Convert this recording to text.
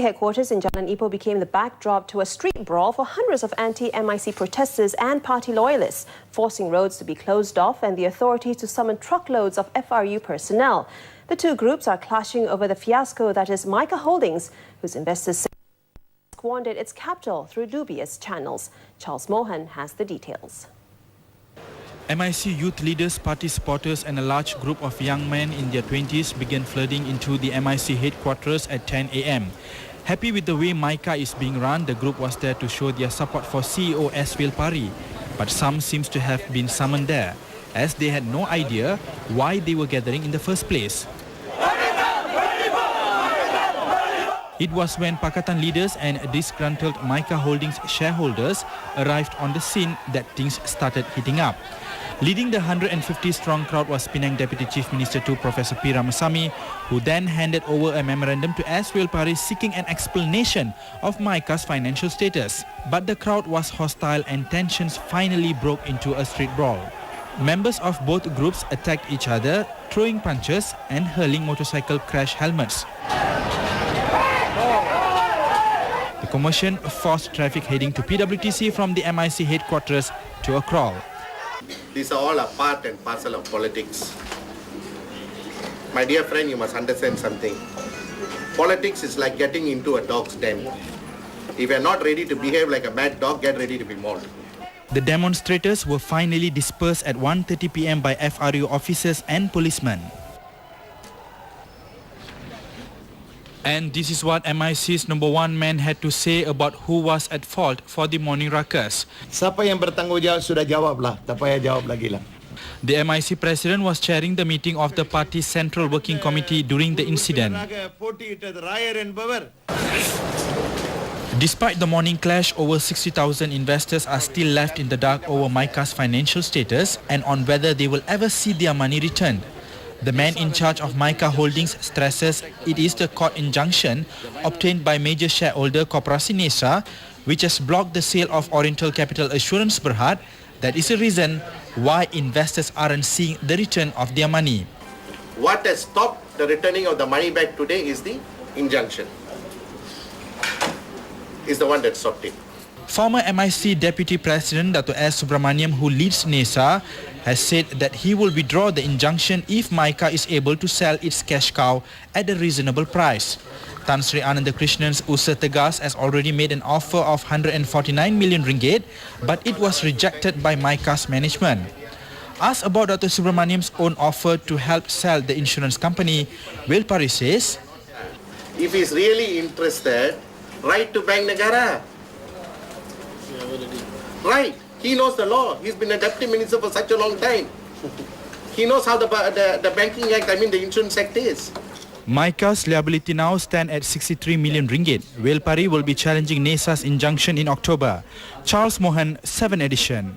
Headquarters in Jalan Ipoh became the backdrop to a street brawl for hundreds of anti-MIC protesters and party loyalists, forcing roads to be closed off and the authorities to summon truckloads of FRU personnel. The two groups are clashing over the fiasco that is Maika Holdings, whose investors say squandered its capital through dubious channels. Charles Mohan has the details. MIC youth leaders, party supporters and a large group of young men in their 20s began flooding into the MIC headquarters at 10 a.m. Happy with the way Maika is being run, the group was there to show their support for CEO S. Pari. But some seems to have been summoned there, as they had no idea why they were gathering in the first place. It was when Pakatan leaders and disgruntled Maika Holdings shareholders arrived on the scene that things started heating up. Leading the 150-strong crowd was Penang Deputy Chief Minister to Professor P. Ramasamy, who then handed over a memorandum to S. Pari seeking an explanation of Maika's financial status. But the crowd was hostile and tensions finally broke into a street brawl. Members of both groups attacked each other, throwing punches and hurling motorcycle crash helmets. The commotion forced traffic heading to PWTC from the MIC headquarters to a crawl. These are all a part and parcel of politics. My dear friend, you must understand something. Politics is like getting into a dog's den. If you are not ready to behave like a mad dog, get ready to be mauled. The demonstrators were finally dispersed at 1:30 p.m. by FRU officers and policemen. And this is what MIC's #1 man had to say about who was at fault for the morning ruckus. Siapa yang bertanggungjawab sudah jawablah, tak payah jawab lagi lah. The MIC president was chairing the meeting of the party's Central Working Committee during the incident. Despite the morning clash, over 60,000 investors are still left in the dark over Maika's financial status and on whether they will ever see their money returned. The man in charge of Maika Holdings stresses it is the court injunction obtained by major shareholder Koperasi Nesa, which has blocked the sale of Oriental Capital Assurance Berhad, that is the reason why investors aren't seeing the return of their money. What has stopped the returning of the money back today is the injunction. Is the one that stopped it. Former MIC Deputy President Dr. S. Subramaniam, who leads NESA, has said that he will withdraw the injunction if Maika is able to sell its cash cow at a reasonable price. Tan Sri Ananda Krishnan's Usa Tegas has already made an offer of 149 million ringgit, but it was rejected by Maika's management. Asked about Dr. Subramaniam's own offer to help sell the insurance company, Pari says, if he's really interested, write to Bank Negara. Right. He knows the law. He's been a deputy minister for such a long time. He knows how the banking act, the insurance act is. Maika's liability now stand at 63 million ringgit. Pari will be challenging NESA's injunction in October. Charles Mohan, 7 edition.